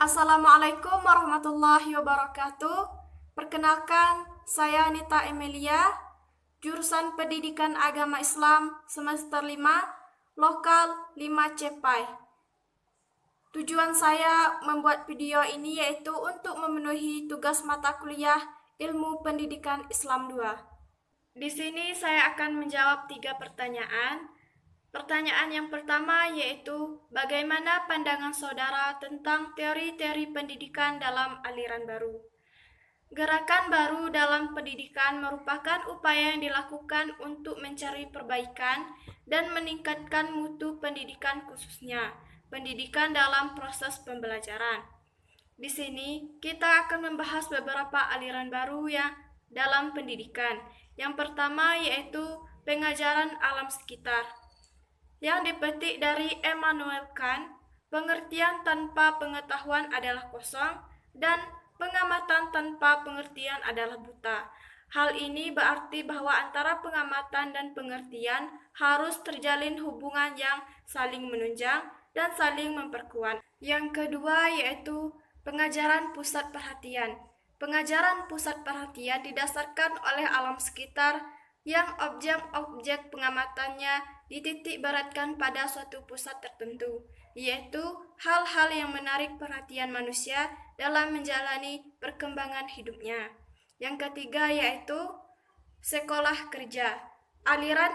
Assalamualaikum warahmatullahi wabarakatuh. Perkenalkan, saya Nita Emilia, jurusan Pendidikan Agama Islam semester 5, lokal 5 Cepai. Tujuan saya membuat video ini yaitu untuk memenuhi tugas mata kuliah Ilmu Pendidikan Islam 2. Di sini saya akan menjawab 3 pertanyaan. Pertanyaan yang pertama yaitu, bagaimana pandangan saudara tentang teori-teori pendidikan dalam aliran baru? Gerakan baru dalam pendidikan merupakan upaya yang dilakukan untuk mencari perbaikan dan meningkatkan mutu pendidikan, khususnya pendidikan dalam proses pembelajaran. Di sini kita akan membahas beberapa aliran baru yang dalam pendidikan. Yang pertama yaitu pengajaran alam sekitar, yang dipetik dari Immanuel Kant. Pengertian tanpa pengetahuan adalah kosong, dan pengamatan tanpa pengertian adalah buta. Hal ini berarti bahwa antara pengamatan dan pengertian harus terjalin hubungan yang saling menunjang dan saling memperkuat. Yang kedua yaitu pengajaran pusat perhatian. Pengajaran pusat perhatian didasarkan oleh alam sekitar yang objek-objek pengamatannya dititik beratkan pada suatu pusat tertentu, yaitu hal-hal yang menarik perhatian manusia dalam menjalani perkembangan hidupnya. Yang ketiga yaitu sekolah kerja. Aliran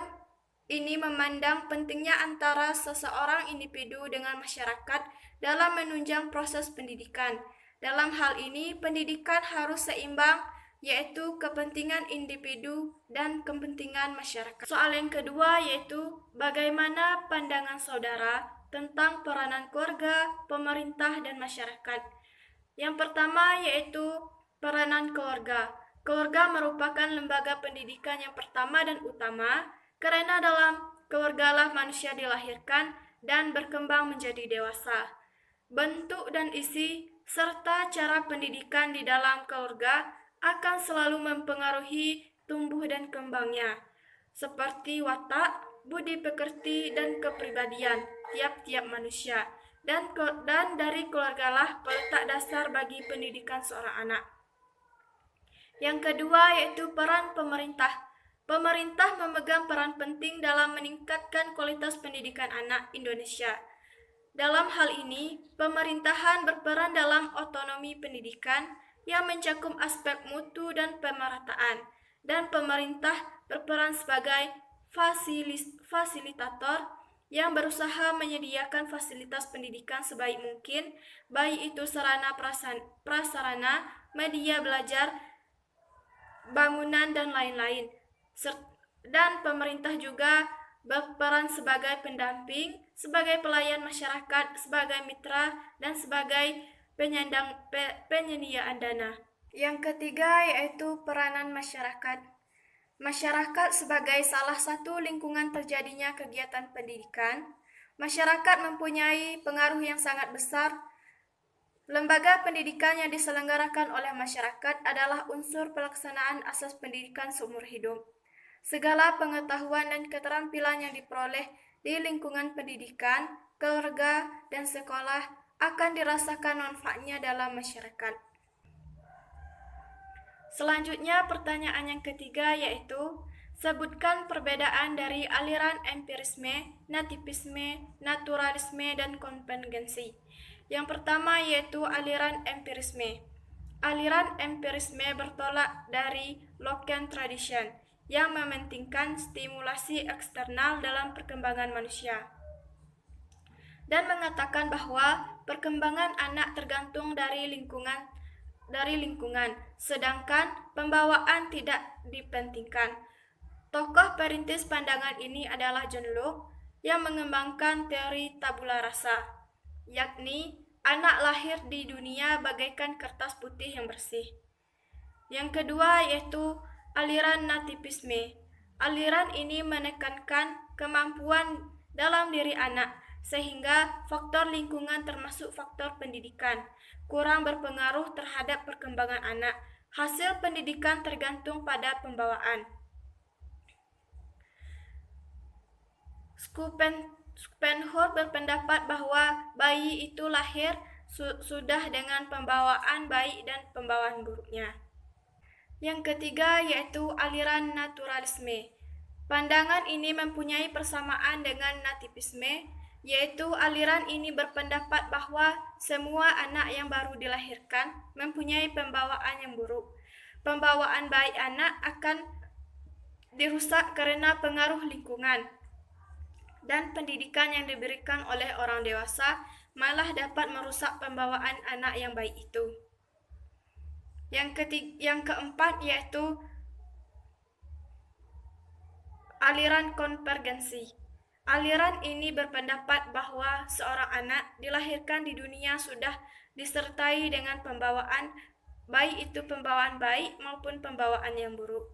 ini memandang pentingnya antara seseorang individu dengan masyarakat dalam menunjang proses pendidikan. Dalam hal ini, pendidikan harus seimbang, yaitu kepentingan individu dan kepentingan masyarakat. Soal yang kedua yaitu, bagaimana pandangan saudara tentang peranan keluarga, pemerintah, dan masyarakat? Yang pertama yaitu peranan keluarga. Keluarga merupakan lembaga pendidikan yang pertama dan utama, karena dalam keluargalah manusia dilahirkan dan berkembang menjadi dewasa. Bentuk dan isi serta cara pendidikan di dalam keluarga akan selalu mempengaruhi tumbuh dan kembangnya, seperti watak, budi pekerti, dan kepribadian tiap-tiap manusia. Dan dari keluargalah peletak dasar bagi pendidikan seorang anak. Yang kedua yaitu peran pemerintah. Pemerintah memegang peran penting dalam meningkatkan kualitas pendidikan anak Indonesia. Dalam hal ini, pemerintahan berperan dalam otonomi pendidikan yang mencakup aspek mutu dan pemerataan, dan pemerintah berperan sebagai fasilitator yang berusaha menyediakan fasilitas pendidikan sebaik mungkin, baik itu sarana prasarana, media belajar, bangunan, dan lain-lain. Dan pemerintah juga berperan sebagai pendamping, sebagai pelayan masyarakat, sebagai mitra, dan sebagai penyediaan dana. Yang ketiga yaitu peranan masyarakat. Masyarakat sebagai salah satu lingkungan terjadinya kegiatan pendidikan. Masyarakat mempunyai pengaruh yang sangat besar. Lembaga pendidikan yang diselenggarakan oleh masyarakat adalah unsur pelaksanaan asas pendidikan seumur hidup. Segala pengetahuan dan keterampilan yang diperoleh di lingkungan pendidikan, keluarga, dan sekolah akan dirasakan manfaatnya dalam masyarakat. Selanjutnya pertanyaan yang ketiga yaitu, sebutkan perbedaan dari aliran empirisme, nativisme, naturalisme, dan konvergensi. Yang pertama yaitu aliran empirisme. Aliran empirisme bertolak dari Lockean tradition yang mementingkan stimulasi eksternal dalam perkembangan manusia dan mengatakan bahwa perkembangan anak tergantung dari lingkungan, sedangkan pembawaan tidak dipentingkan. Tokoh perintis pandangan ini adalah John Locke yang mengembangkan teori tabula rasa, yakni anak lahir di dunia bagaikan kertas putih yang bersih. Yang kedua yaitu aliran nativisme. Aliran ini menekankan kemampuan dalam diri anak, sehingga faktor lingkungan termasuk faktor pendidikan kurang berpengaruh terhadap perkembangan anak. Hasil pendidikan tergantung pada pembawaan. Schopenhauer berpendapat bahwa bayi itu lahir sudah dengan pembawaan baik dan pembawaan buruknya. Yang ketiga yaitu aliran naturalisme. Pandangan ini mempunyai persamaan dengan nativisme, yaitu aliran ini berpendapat bahwa semua anak yang baru dilahirkan mempunyai pembawaan yang buruk. Pembawaan baik anak akan dirusak karena pengaruh lingkungan, dan pendidikan yang diberikan oleh orang dewasa malah dapat merusak pembawaan anak yang baik itu. Yang keempat yaitu aliran konvergensi. Aliran ini berpendapat bahwa seorang anak dilahirkan di dunia sudah disertai dengan pembawaan, baik itu pembawaan baik maupun pembawaan yang buruk.